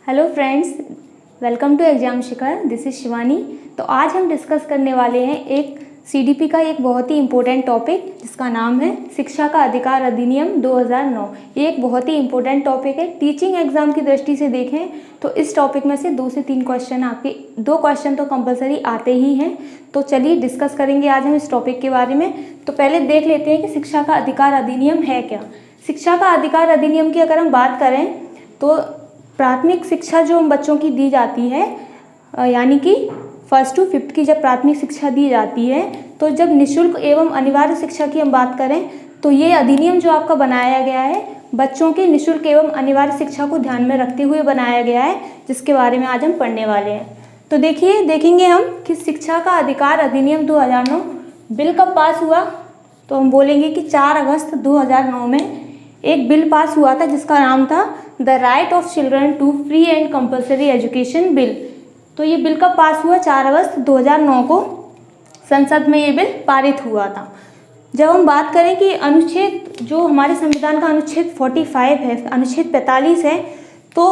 Hello friends, welcome to exam Shikhar. This is Shivani. तो आज हम डिस्कस करने वाले हैं एक सीडीपी का एक बहुत ही इम्पोर्टेंट टॉपिक जिसका नाम है शिक्षा का अधिकार अधिनियम 2009। ये एक बहुत ही इम्पोर्टेंट टॉपिक है। टीचिंग एग्जाम की दृष्टि से देखें तो इस टॉपिक में से 2 से 3 क्वेश्चन आपके 2 क्वेश्चन तो कंपलसरी आते ही हैं। तो चलिए डिस्कस करेंगे आज हम इस टॉपिक के बारे में। तो पहले देख लेते हैं कि शिक्षा का अधिकार अधिनियम है क्या। शिक्षा का अधिकार अधिनियम की अगर हम बात करें तो प्राथमिक शिक्षा जो बच्चों की दी जाती है, यानी कि 1st to 5th की जब प्राथमिक शिक्षा दी जाती है, तो जब निःशुल्क एवं अनिवार्य शिक्षा की हम बात करें तो ये अधिनियम जो आपका बनाया गया है बच्चों की निःशुल्क एवं अनिवार्य शिक्षा को ध्यान में रखते हुए बनाया गया है, जिसके बारे में आज हम पढ़ने वाले हैं। तो देखेंगे हम कि शिक्षा का अधिकार अधिनियम 2009 बिल कब पास हुआ। तो हम बोलेंगे कि 4 अगस्त 2009 में एक बिल पास हुआ था जिसका नाम था the right of children to free and compulsory education bill. तो ये बिल कब पास हुआ? 4 अगस्त 2009 को संसद में ये बिल पारित हुआ था। जब हम बात करें कि अनुच्छेद जो हमारे संविधान का अनुच्छेद 45 है, अनुच्छेद 45 है, तो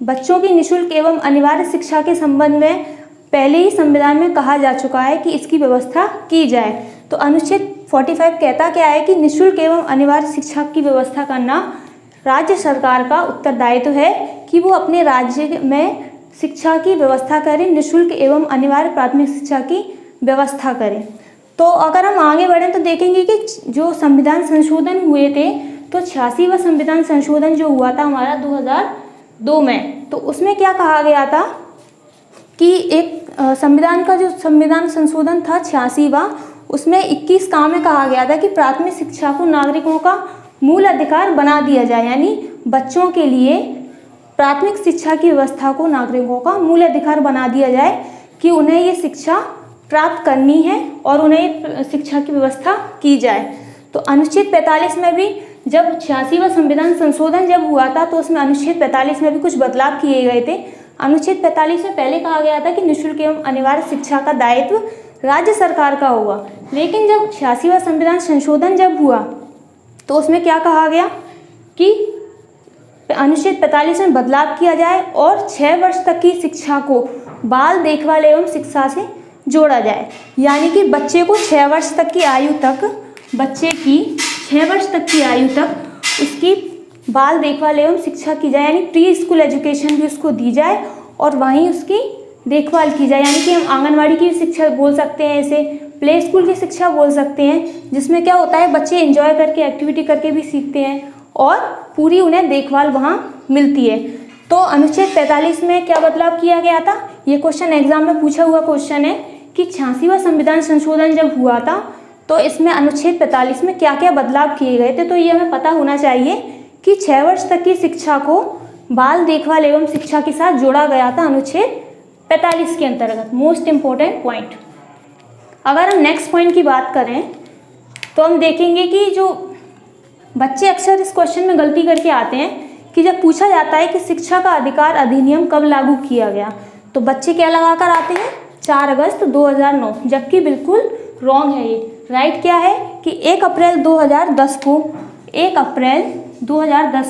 बच्चों की निःशुल्क एवं अनिवार्य शिक्षा के संबंध में पहले ही संविधान में कहा जा चुका है कि इसकी व्यवस्था की जाए। तो अनुच्छेद 45 कहता क्या है कि निःशुल्क एवं अनिवार्य शिक्षा की व्यवस्था करना राज्य सरकार का उत्तरदायित्व है कि वो अपने राज्य में शिक्षा की व्यवस्था करें, निःशुल्क एवं अनिवार्य प्राथमिक शिक्षा की व्यवस्था करें। तो अगर हम आगे बढ़ें तो देखेंगे कि जो संविधान संशोधन हुए थे, तो 86वां संविधान संशोधन जो हुआ था हमारा 2002 में, तो उसमें क्या कहा गया था कि एक संविधान का जो संविधान संशोधन था 86वां, उसमें 21 काम में कहा गया था कि प्राथमिक शिक्षा को नागरिकों का मूल अधिकार बना दिया जाए, यानी बच्चों के लिए प्राथमिक शिक्षा की व्यवस्था को नागरिकों का मूल अधिकार बना दिया जाए कि उन्हें ये शिक्षा प्राप्त करनी है और उन्हें शिक्षा की व्यवस्था की जाए। तो अनुच्छेद 45 में भी जब 86वां संविधान संशोधन जब हुआ था तो उसमें अनुच्छेद 45 में भी कुछ बदलाव किए गए थे। अनुच्छेद 45 में पहले कहा गया था कि निःशुल्क एवं अनिवार्य शिक्षा का दायित्व राज्य सरकार का होगा, लेकिन जब 86वां संविधान संशोधन जब हुआ तो उसमें क्या कहा गया कि अनुच्छेद 45 में बदलाव किया जाए और 6 वर्ष तक की शिक्षा को बाल देखभाल एवं शिक्षा से जोड़ा जाए, यानी कि बच्चे को 6 वर्ष तक की आयु तक, बच्चे की 6 वर्ष तक की आयु तक उसकी बाल देखभाल एवं शिक्षा की जाए, यानी प्री स्कूल एजुकेशन भी उसको दी जाए और वहीं उसकी देखभाल की जाए, यानी कि हम आंगनवाड़ी की शिक्षा बोल सकते हैं, इसे प्ले स्कूल की शिक्षा बोल सकते हैं, जिसमें क्या होता है बच्चे एंजॉय करके एक्टिविटी करके भी सीखते हैं और पूरी उन्हें देखभाल वहाँ मिलती है। तो अनुच्छेद 45 में क्या बदलाव किया गया था? ये क्वेश्चन एग्जाम में पूछा हुआ क्वेश्चन है कि 86वां संविधान संशोधन जब हुआ था तो इसमें अनुच्छेद 45 में क्या क्या बदलाव किए गए थे। तो ये हमें पता होना चाहिए कि 6 वर्ष तक की शिक्षा को बाल देखभाल एवं शिक्षा के साथ जोड़ा गया था अनुच्छेद 45 के अंतर्गत। Most important point. अगर हम नेक्स्ट पॉइंट की बात करें तो हम देखेंगे कि जो बच्चे अक्सर इस क्वेश्चन में गलती करके आते हैं कि जब पूछा जाता है कि शिक्षा का अधिकार अधिनियम कब लागू किया गया, तो बच्चे क्या लगा कर आते हैं 4 अगस्त 2009, जबकि बिल्कुल रॉन्ग है। ये राइट क्या है कि 1 अप्रैल 2010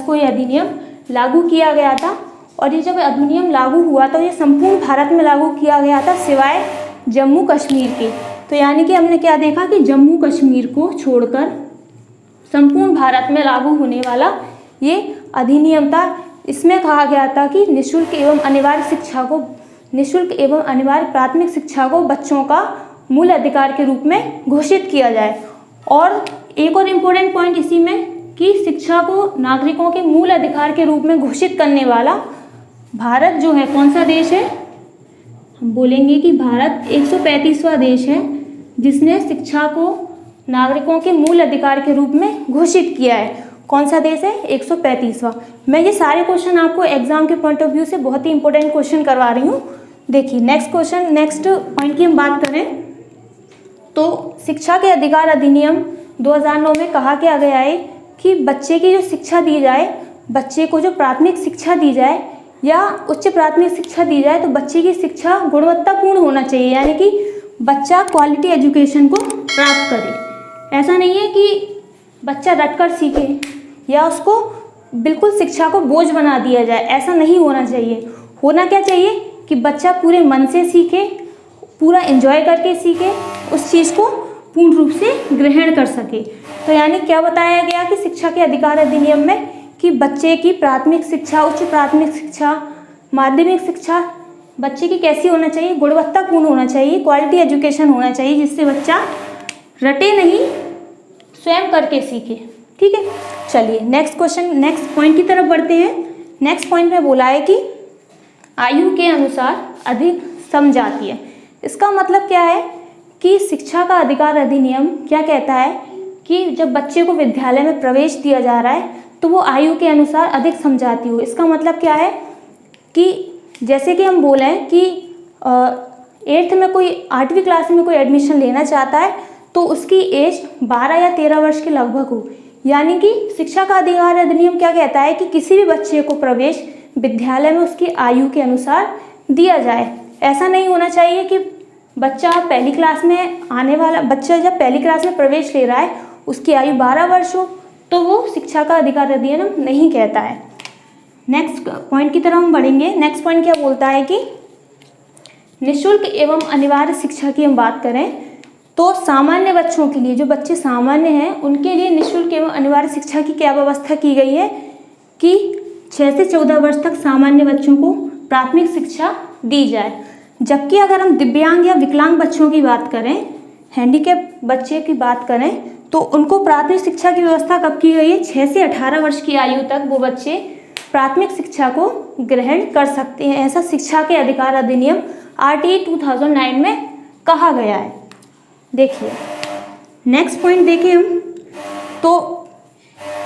को ये अधिनियम लागू किया गया था। और ये जब अधिनियम लागू हुआ तो ये संपूर्ण भारत में लागू किया गया था सिवाय जम्मू कश्मीर के। तो यानी कि हमने क्या देखा कि जम्मू कश्मीर को छोड़कर संपूर्ण भारत में लागू होने वाला ये अधिनियम था। इसमें कहा गया था कि निःशुल्क एवं अनिवार्य प्राथमिक शिक्षा को बच्चों का मूल अधिकार के रूप में घोषित किया जाए। और एक और इम्पोर्टेंट पॉइंट इसी में कि शिक्षा को नागरिकों के मूल अधिकार के रूप में घोषित करने वाला भारत जो है कौन सा देश है? हम बोलेंगे कि भारत 135वां देश है जिसने शिक्षा को नागरिकों के मूल अधिकार के रूप में घोषित किया है। कौन सा देश है? 135वां। मैं ये सारे क्वेश्चन आपको एग्जाम के पॉइंट ऑफ व्यू से बहुत ही इंपॉर्टेंट क्वेश्चन करवा रही हूँ। देखिए नेक्स्ट पॉइंट की हम बात करें तो शिक्षा के अधिकार अधिनियम 2009 में कहा क्या गया है कि बच्चे की जो शिक्षा दी जाए, बच्चे को जो प्राथमिक शिक्षा दी जाए या उच्च प्राथमिक शिक्षा दी जाए तो बच्चे की शिक्षा गुणवत्तापूर्ण होना चाहिए, यानी कि बच्चा क्वालिटी एजुकेशन को प्राप्त करे। ऐसा नहीं है कि बच्चा रट कर सीखे या उसको बिल्कुल शिक्षा को बोझ बना दिया जाए, ऐसा नहीं होना चाहिए। होना क्या चाहिए कि बच्चा पूरे मन से सीखे, पूरा एंजॉय करके सीखे, उस चीज़ को पूर्ण रूप से ग्रहण कर सके। तो यानी क्या बताया गया कि शिक्षा के अधिकार अधिनियम में कि बच्चे की प्राथमिक शिक्षा, उच्च प्राथमिक शिक्षा, माध्यमिक शिक्षा बच्चे की कैसी होना चाहिए, गुणवत्तापूर्ण होना चाहिए, क्वालिटी एजुकेशन होना चाहिए, जिससे बच्चा रटे नहीं, स्वयं करके सीखे। ठीक है, चलिए नेक्स्ट क्वेश्चन, नेक्स्ट पॉइंट की तरफ बढ़ते हैं। नेक्स्ट पॉइंट में बोला है कि आयु के अनुसार अधिक समझातीय। इसका मतलब क्या है कि शिक्षा का अधिकार अधिनियम क्या कहता है कि जब बच्चे को विद्यालय में प्रवेश दिया जा रहा है तो वो आयु के अनुसार अधिक समझाती हो। इसका मतलब क्या है कि जैसे कि हम बोलें कि 8th में कोई 8वीं क्लास में कोई एडमिशन लेना चाहता है तो उसकी एज 12 या 13 वर्ष के लगभग हो। यानी कि शिक्षा का अधिकार अधिनियम क्या कहता है कि किसी भी बच्चे को प्रवेश विद्यालय में उसकी आयु के अनुसार दिया जाए। ऐसा नहीं होना चाहिए कि बच्चा पहली क्लास में आने वाला बच्चा जब पहली क्लास में प्रवेश ले रहा है उसकी आयु 12 वर्ष हो, तो वो शिक्षा का अधिकार अधिनियम नहीं कहता है। नेक्स्ट पॉइंट की तरफ हम बढ़ेंगे। नेक्स्ट पॉइंट क्या बोलता है कि निःशुल्क एवं अनिवार्य शिक्षा की हम बात करें तो सामान्य बच्चों के लिए, जो बच्चे सामान्य हैं उनके लिए निःशुल्क एवं अनिवार्य शिक्षा की क्या व्यवस्था की गई है कि 6 से 14 वर्ष तक सामान्य बच्चों को प्राथमिक शिक्षा दी जाए। जबकि अगर हम दिव्यांग या विकलांग बच्चों की बात करें, हैंडीकैप बच्चे की बात करें, तो उनको प्राथमिक शिक्षा की व्यवस्था कब की गई है? 6 से 18 वर्ष की आयु तक वो बच्चे प्राथमिक शिक्षा को ग्रहण कर सकते हैं। ऐसा शिक्षा के अधिकार अधिनियम RTE 2009 में कहा गया है। देखिए नेक्स्ट पॉइंट देखें हम, तो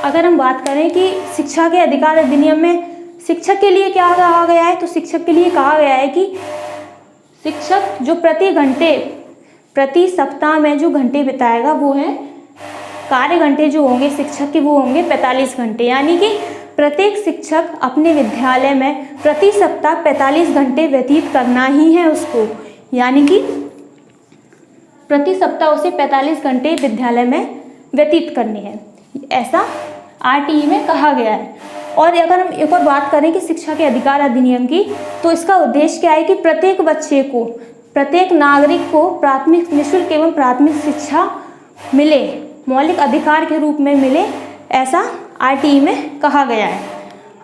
अगर हम बात करें कि शिक्षा के अधिकार अधिनियम में शिक्षक के लिए क्या कहा गया है, तो शिक्षक के लिए कहा गया है कि शिक्षक जो प्रति सप्ताह में जो घंटे बिताएगा वो है कार्य घंटे जो होंगे शिक्षक के वो होंगे 45 घंटे। यानी कि प्रत्येक शिक्षक अपने विद्यालय में प्रति सप्ताह 45 घंटे व्यतीत करना ही है उसको। यानी कि प्रति सप्ताह उसे 45 घंटे विद्यालय में व्यतीत करने हैं, ऐसा RTE में कहा गया है। और अगर हम एक और बात करें कि शिक्षा के अधिकार अधिनियम की, तो इसका उद्देश्य क्या है कि प्रत्येक बच्चे को, प्रत्येक नागरिक को प्राथमिक निःशुल्क एवं प्राथमिक शिक्षा मिले, मौलिक अधिकार के रूप में मिले, ऐसा RTE में कहा गया है।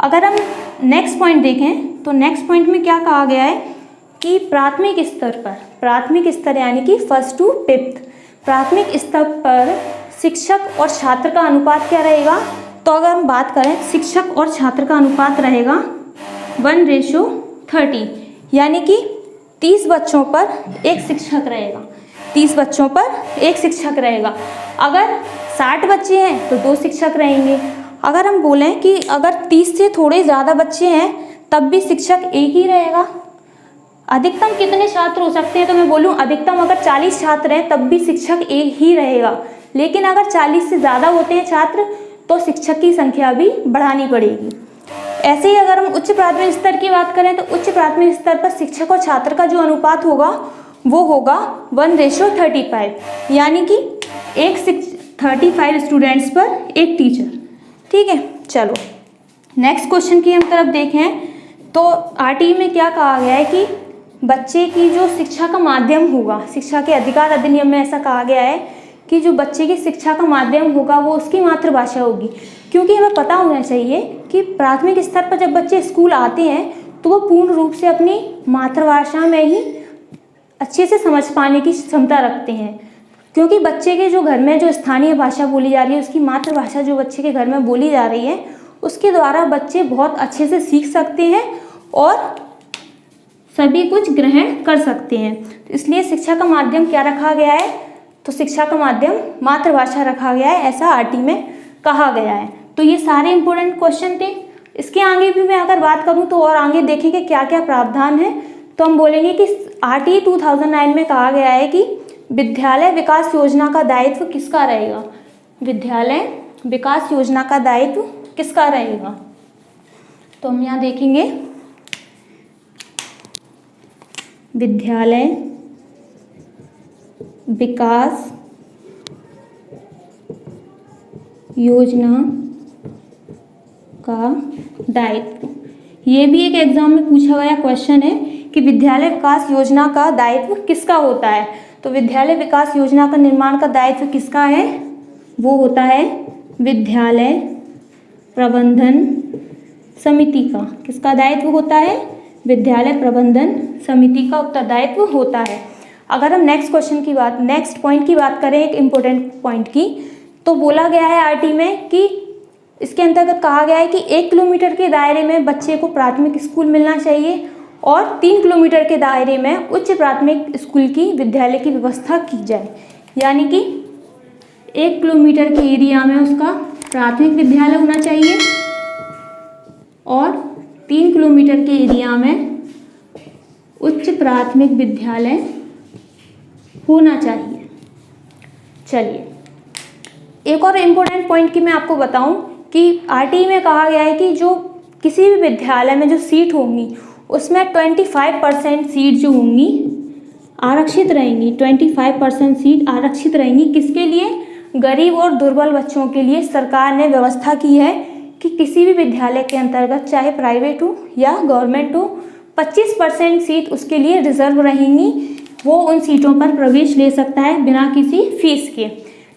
अगर हम नेक्स्ट पॉइंट देखें तो नेक्स्ट पॉइंट में क्या कहा गया है कि प्राथमिक स्तर यानी कि 1st to 5th प्राथमिक स्तर पर शिक्षक और छात्र का अनुपात क्या रहेगा? तो अगर हम बात करें शिक्षक और छात्र का अनुपात रहेगा 1:30, यानी कि 30 बच्चों पर एक शिक्षक रहेगा, 30 बच्चों पर एक शिक्षक रहेगा। अगर 60 बच्चे हैं तो 2 शिक्षक रहेंगे। अगर हम बोलें कि अगर 30 से थोड़े ज़्यादा बच्चे हैं तब भी शिक्षक एक ही रहेगा। अधिकतम कितने छात्र हो सकते हैं? तो मैं बोलूँ अधिकतम अगर 40 छात्र हैं तब भी शिक्षक एक ही रहेगा। लेकिन अगर 40 से ज़्यादा होते हैं छात्र तो शिक्षक की संख्या भी बढ़ानी पड़ेगी। ऐसे ही अगर हम उच्च प्राथमिक स्तर की बात करें तो उच्च प्राथमिक स्तर पर शिक्षक और छात्र का जो अनुपात होगा वो होगा 1:35, यानी कि 35 स्टूडेंट्स पर एक टीचर। ठीक है, चलो नेक्स्ट क्वेश्चन की हम तरफ देखें तो RTE में क्या कहा गया है कि बच्चे की जो शिक्षा का माध्यम होगा, शिक्षा के अधिकार अधिनियम में ऐसा कहा गया है कि जो बच्चे की शिक्षा का माध्यम होगा वो उसकी मातृभाषा होगी। क्योंकि हमें पता होना चाहिए कि प्राथमिक स्तर पर जब बच्चे स्कूल आते हैं तो वो पूर्ण रूप से अपनी मातृभाषा में ही अच्छे से समझ पाने की क्षमता रखते हैं। क्योंकि बच्चे के जो घर में जो स्थानीय भाषा बोली जा रही है, उसकी मातृभाषा जो बच्चे के घर में बोली जा रही है, उसके द्वारा बच्चे बहुत अच्छे से सीख सकते हैं और सभी कुछ ग्रहण कर सकते हैं। इसलिए शिक्षा का माध्यम क्या रखा गया है? तो शिक्षा का माध्यम मातृभाषा रखा गया है, ऐसा RTE में कहा गया है। तो ये सारे इंपॉर्टेंट क्वेश्चन थे। इसके आगे भी मैं अगर बात करूँ तो और आगे देखेंगे क्या क्या प्रावधान है। तो हम बोलेंगे कि RTE 2009 में कहा गया है कि विद्यालय विकास योजना का दायित्व किसका रहेगा? विद्यालय विकास योजना का दायित्व किसका रहेगा? तो हम यहाँ देखेंगे विद्यालय विकास योजना का दायित्व, ये भी एक एग्जाम में पूछा गया क्वेश्चन है कि विद्यालय विकास योजना का दायित्व किसका होता है। तो विद्यालय विकास योजना का निर्माण का दायित्व किसका है, वो होता है विद्यालय प्रबंधन समिति का। किसका दायित्व होता है, विद्यालय प्रबंधन समिति का उत्तरदायित्व होता है। अगर हम नेक्स्ट पॉइंट की बात करें, एक इम्पोर्टेंट पॉइंट की, तो बोला गया है आरटी में कि इसके अंतर्गत कहा गया है कि 1 किलोमीटर के दायरे में बच्चे को प्राथमिक स्कूल मिलना चाहिए और 3 किलोमीटर के दायरे में उच्च प्राथमिक स्कूल की विद्यालय की व्यवस्था की जाए। यानी कि 1 किलोमीटर के एरिया में उसका प्राथमिक विद्यालय होना चाहिए और 3 किलोमीटर के एरिया में उच्च प्राथमिक विद्यालय होना चाहिए। चलिए, एक और इम्पोर्टेंट पॉइंट की मैं आपको बताऊं कि आरटीई में कहा गया है कि जो किसी भी विद्यालय में जो सीट होंगी उसमें 25% सीट जो होंगी आरक्षित रहेंगी। 25% सीट आरक्षित रहेंगी। किसके लिए, गरीब और दुर्बल बच्चों के लिए सरकार ने व्यवस्था की है कि किसी भी विद्यालय के अंतर्गत, चाहे प्राइवेट हो या गवर्नमेंट हो, 25% सीट उसके लिए रिजर्व रहेंगी। वो उन सीटों पर प्रवेश ले सकता है बिना किसी फीस के।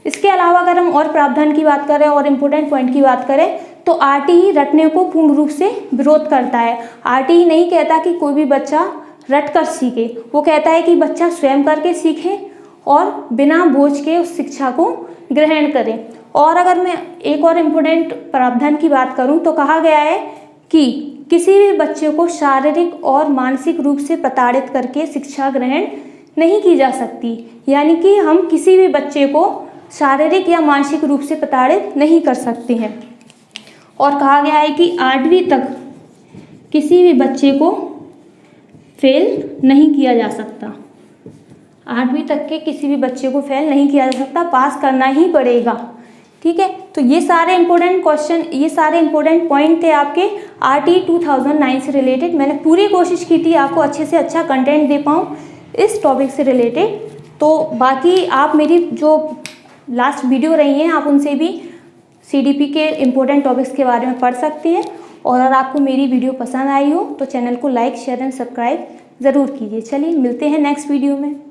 इसके अलावा अगर हम और प्रावधान की बात करें और इम्पोर्टेंट पॉइंट की बात करें तो आरटीई रटने को पूर्ण रूप से विरोध करता है। आरटीई नहीं कहता कि कोई भी बच्चा रट कर सीखे, वो कहता है कि बच्चा स्वयं करके सीखे और बिना बोझ के उस शिक्षा को ग्रहण करे। और अगर मैं एक और इम्पोर्टेंट प्रावधान की बात करूं तो कहा गया है कि किसी भी बच्चे को शारीरिक और मानसिक रूप से प्रताड़ित करके शिक्षा ग्रहण नहीं की जा सकती। यानी कि हम किसी भी बच्चे को शारीरिक या मानसिक रूप से प्रताड़ित नहीं कर सकते हैं। और कहा गया है कि 8वीं तक किसी भी बच्चे को फेल नहीं किया जा सकता। 8वीं तक के किसी भी बच्चे को फेल नहीं किया जा सकता, पास करना ही पड़ेगा। ठीक है, तो ये सारे इंपॉर्टेंट क्वेश्चन, ये सारे इंपॉर्टेंट पॉइंट थे आपके आरटीई 2009 से रिलेटेड। मैंने पूरी कोशिश की थी आपको अच्छे से अच्छा कंटेंट दे पाऊँ इस टॉपिक से रिलेटेड। तो बाकी आप मेरी जो लास्ट वीडियो रही हैं आप उनसे भी सीडीपी के इम्पोर्टेंट टॉपिक्स के बारे में पढ़ सकते हैं। और अगर आपको मेरी वीडियो पसंद आई हो तो चैनल को लाइक, शेयर एंड सब्सक्राइब ज़रूर कीजिए। चलिए मिलते हैं नेक्स्ट वीडियो में।